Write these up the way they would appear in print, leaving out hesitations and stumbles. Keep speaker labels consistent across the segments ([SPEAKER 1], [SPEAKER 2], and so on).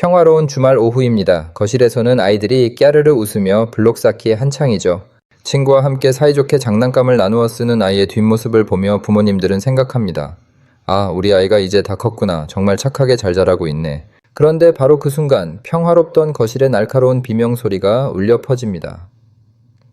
[SPEAKER 1] 평화로운 주말 오후입니다. 거실에서는 아이들이 깨르르 웃으며 블록 쌓기에 한창이죠. 친구와 함께 사이좋게 장난감을 나누어 쓰는 아이의 뒷모습을 보며 부모님들은 생각합니다. 아, 우리 아이가 이제 다 컸구나. 정말 착하게 잘 자라고 있네. 그런데 바로 그 순간 평화롭던 거실에 날카로운 비명소리가 울려 퍼집니다.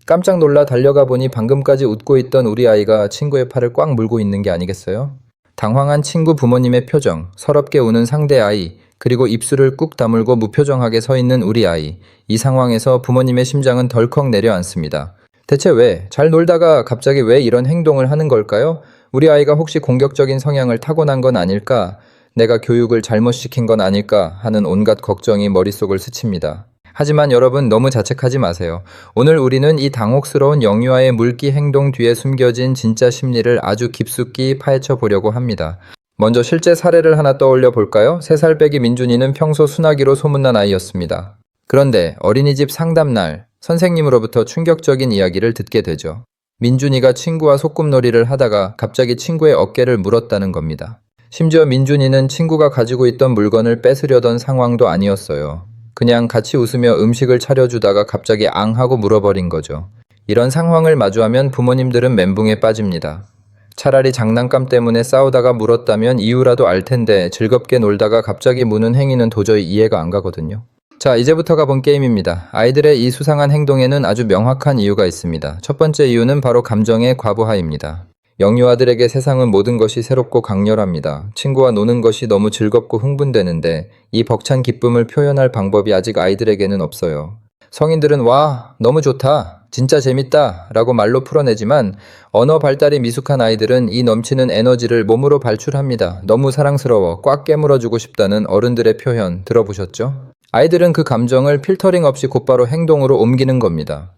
[SPEAKER 1] 깜짝 놀라 달려가 보니 방금까지 웃고 있던 우리 아이가 친구의 팔을 꽉 물고 있는 게 아니겠어요? 당황한 친구 부모님의 표정, 서럽게 우는 상대 아이, 그리고 입술을 꾹 다물고 무표정하게 서 있는 우리 아이. 이 상황에서 부모님의 심장은 덜컥 내려앉습니다. 대체 왜? 잘 놀다가 갑자기 왜 이런 행동을 하는 걸까요? 우리 아이가 혹시 공격적인 성향을 타고난 건 아닐까? 내가 교육을 잘못 시킨 건 아닐까? 하는 온갖 걱정이 머릿속을 스칩니다. 하지만 여러분 너무 자책하지 마세요. 오늘 우리는 이 당혹스러운 영유아의 물기 행동 뒤에 숨겨진 진짜 심리를 아주 깊숙이 파헤쳐 보려고 합니다. 먼저 실제 사례를 하나 떠올려 볼까요? 3살 배기 민준이는 평소 순하기로 소문난 아이였습니다. 그런데 어린이집 상담날 선생님으로부터 충격적인 이야기를 듣게 되죠. 민준이가 친구와 소꿉놀이를 하다가 갑자기 친구의 어깨를 물었다는 겁니다. 심지어 민준이는 친구가 가지고 있던 물건을 뺏으려던 상황도 아니었어요. 그냥 같이 웃으며 음식을 차려주다가 갑자기 앙 하고 물어버린 거죠. 이런 상황을 마주하면 부모님들은 멘붕에 빠집니다. 차라리 장난감 때문에 싸우다가 물었다면 이유라도 알 텐데 즐겁게 놀다가 갑자기 무는 행위는 도저히 이해가 안 가거든요. 자, 이제부터가 본 게임입니다. 아이들의 이 수상한 행동에는 아주 명확한 이유가 있습니다. 첫 번째 이유는 바로 감정의 과부하입니다. 영유아들에게 세상은 모든 것이 새롭고 강렬합니다. 친구와 노는 것이 너무 즐겁고 흥분되는데 이 벅찬 기쁨을 표현할 방법이 아직 아이들에게는 없어요. 성인들은 와, 너무 좋다, 진짜 재밌다 라고 말로 풀어내지만 언어 발달이 미숙한 아이들은 이 넘치는 에너지를 몸으로 발출합니다. 너무 사랑스러워, 꽉 깨물어주고 싶다는 어른들의 표현 들어보셨죠? 아이들은 그 감정을 필터링 없이 곧바로 행동으로 옮기는 겁니다.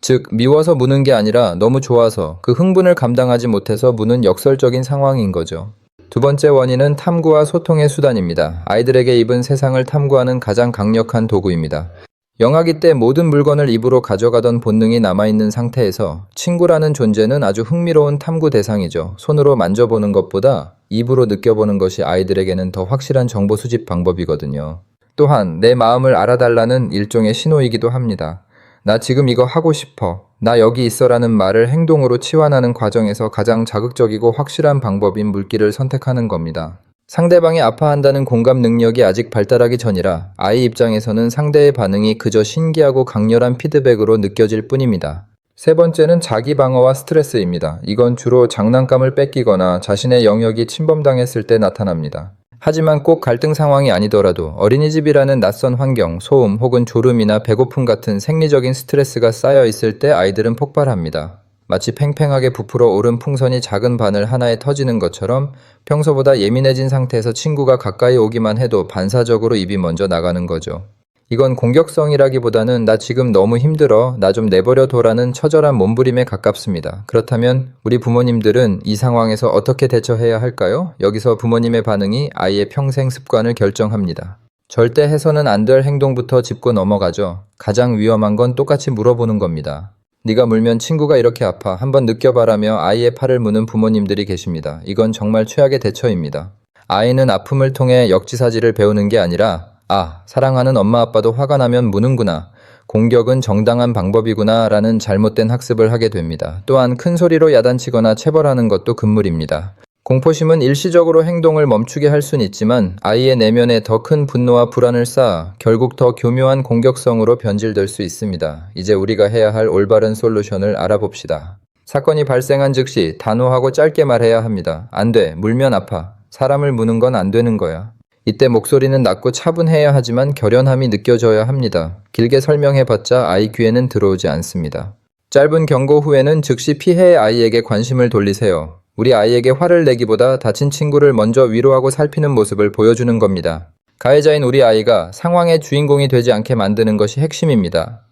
[SPEAKER 1] 즉, 미워서 무는 게 아니라 너무 좋아서 그 흥분을 감당하지 못해서 무는 역설적인 상황인 거죠. 두 번째 원인은 탐구와 소통의 수단입니다. 아이들에게 입은 세상을 탐구하는 가장 강력한 도구입니다. 영아기 때 모든 물건을 입으로 가져가던 본능이 남아있는 상태에서 친구라는 존재는 아주 흥미로운 탐구 대상이죠. 손으로 만져보는 것보다 입으로 느껴보는 것이 아이들에게는 더 확실한 정보 수집 방법이거든요. 또한 내 마음을 알아달라는 일종의 신호이기도 합니다. 나 지금 이거 하고 싶어. 나 여기 있어라는 말을 행동으로 치환하는 과정에서 가장 자극적이고 확실한 방법인 물기를 선택하는 겁니다. 상대방이 아파한다는 공감 능력이 아직 발달하기 전이라 아이 입장에서는 상대의 반응이 그저 신기하고 강렬한 피드백으로 느껴질 뿐입니다. 세 번째는 자기 방어와 스트레스입니다. 이건 주로 장난감을 뺏기거나 자신의 영역이 침범당했을 때 나타납니다. 하지만 꼭 갈등 상황이 아니더라도 어린이집이라는 낯선 환경, 소음 혹은 졸음이나 배고픔 같은 생리적인 스트레스가 쌓여 있을 때 아이들은 폭발합니다. 마치 팽팽하게 부풀어 오른 풍선이 작은 바늘 하나에 터지는 것처럼 평소보다 예민해진 상태에서 친구가 가까이 오기만 해도 반사적으로 입이 먼저 나가는 거죠. 이건 공격성이라기보다는 나 지금 너무 힘들어, 나 좀 내버려 둬라는 처절한 몸부림에 가깝습니다. 그렇다면 우리 부모님들은 이 상황에서 어떻게 대처해야 할까요? 여기서 부모님의 반응이 아이의 평생 습관을 결정합니다. 절대 해서는 안 될 행동부터 짚고 넘어가죠. 가장 위험한 건 똑같이 물어보는 겁니다. 네가 물면 친구가 이렇게 아파, 한번 느껴봐라며 아이의 팔을 무는 부모님들이 계십니다. 이건 정말 최악의 대처입니다. 아이는 아픔을 통해 역지사지를 배우는 게 아니라 아, 사랑하는 엄마 아빠도 화가 나면 무는구나, 공격은 정당한 방법이구나 라는 잘못된 학습을 하게 됩니다. 또한 큰 소리로 야단치거나 체벌하는 것도 금물입니다. 공포심은 일시적으로 행동을 멈추게 할 순 있지만 아이의 내면에 더 큰 분노와 불안을 쌓아 결국 더 교묘한 공격성으로 변질될 수 있습니다. 이제 우리가 해야 할 올바른 솔루션을 알아봅시다. 사건이 발생한 즉시 단호하고 짧게 말해야 합니다. 안 돼, 물면 아파. 사람을 무는 건 안 되는 거야. 이때 목소리는 낮고 차분해야 하지만 결연함이 느껴져야 합니다. 길게 설명해봤자 아이 귀에는 들어오지 않습니다. 짧은 경고 후에는 즉시 피해의 아이에게 관심을 돌리세요. 우리 아이에게 화를 내기보다 다친 친구를 먼저 위로하고 살피는 모습을 보여주는 겁니다. 가해자인 우리 아이가 상황의 주인공이 되지 않게 만드는 것이 핵심입니다.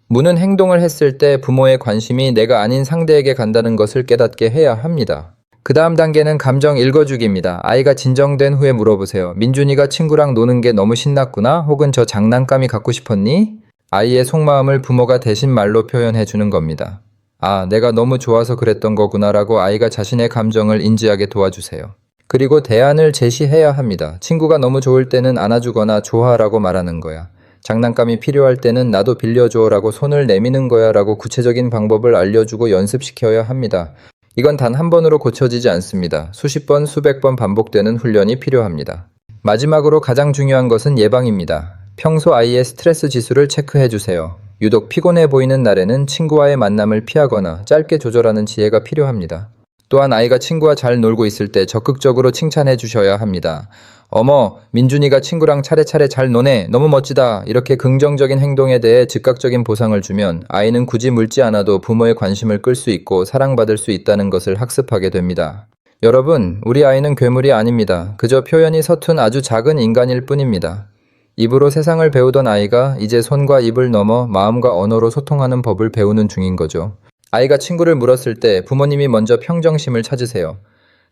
[SPEAKER 1] 무는 행동을 했을 때 부모의 관심이 내가 아닌 상대에게 간다는 것을 깨닫게 해야 합니다. 그 다음 단계는 감정 읽어주기입니다. 아이가 진정된 후에 물어보세요. 민준이가 친구랑 노는 게 너무 신났구나? 혹은 저 장난감이 갖고 싶었니? 아이의 속마음을 부모가 대신 말로 표현해 주는 겁니다. 아, 내가 너무 좋아서 그랬던 거구나 라고 아이가 자신의 감정을 인지하게 도와주세요. 그리고 대안을 제시해야 합니다. 친구가 너무 좋을 때는 안아주거나 좋아라고 말하는 거야. 장난감이 필요할 때는 나도 빌려줘라고 손을 내미는 거야 라고 구체적인 방법을 알려주고 연습시켜야 합니다. 이건 단 한 번으로 고쳐지지 않습니다. 수십 번, 수백 번 반복되는 훈련이 필요합니다. 마지막으로 가장 중요한 것은 예방입니다. 평소 아이의 스트레스 지수를 체크해 주세요. 유독 피곤해 보이는 날에는 친구와의 만남을 피하거나 짧게 조절하는 지혜가 필요합니다. 또한 아이가 친구와 잘 놀고 있을 때 적극적으로 칭찬해 주셔야 합니다. 어머, 민준이가 친구랑 차례차례 잘 노네. 너무 멋지다. 이렇게 긍정적인 행동에 대해 즉각적인 보상을 주면 아이는 굳이 묻지 않아도 부모의 관심을 끌 수 있고 사랑받을 수 있다는 것을 학습하게 됩니다. 여러분, 우리 아이는 괴물이 아닙니다. 그저 표현이 서툰 아주 작은 인간일 뿐입니다. 입으로 세상을 배우던 아이가 이제 손과 입을 넘어 마음과 언어로 소통하는 법을 배우는 중인 거죠. 아이가 친구를 물었을 때 부모님이 먼저 평정심을 찾으세요.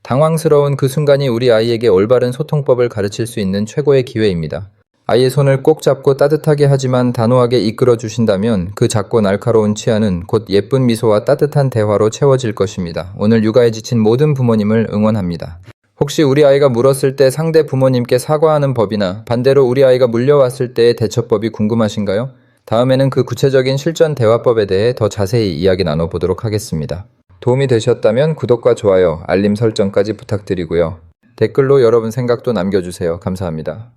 [SPEAKER 1] 당황스러운 그 순간이 우리 아이에게 올바른 소통법을 가르칠 수 있는 최고의 기회입니다. 아이의 손을 꼭 잡고 따뜻하게 하지만 단호하게 이끌어 주신다면 그 작고 날카로운 치아는 곧 예쁜 미소와 따뜻한 대화로 채워질 것입니다. 오늘 육아에 지친 모든 부모님을 응원합니다. 혹시 우리 아이가 물었을 때 상대 부모님께 사과하는 법이나 반대로 우리 아이가 물려왔을 때의 대처법이 궁금하신가요? 다음에는 그 구체적인 실전 대화법에 대해 더 자세히 이야기 나눠보도록 하겠습니다. 도움이 되셨다면 구독과 좋아요, 알림 설정까지 부탁드리고요. 댓글로 여러분 생각도 남겨주세요. 감사합니다.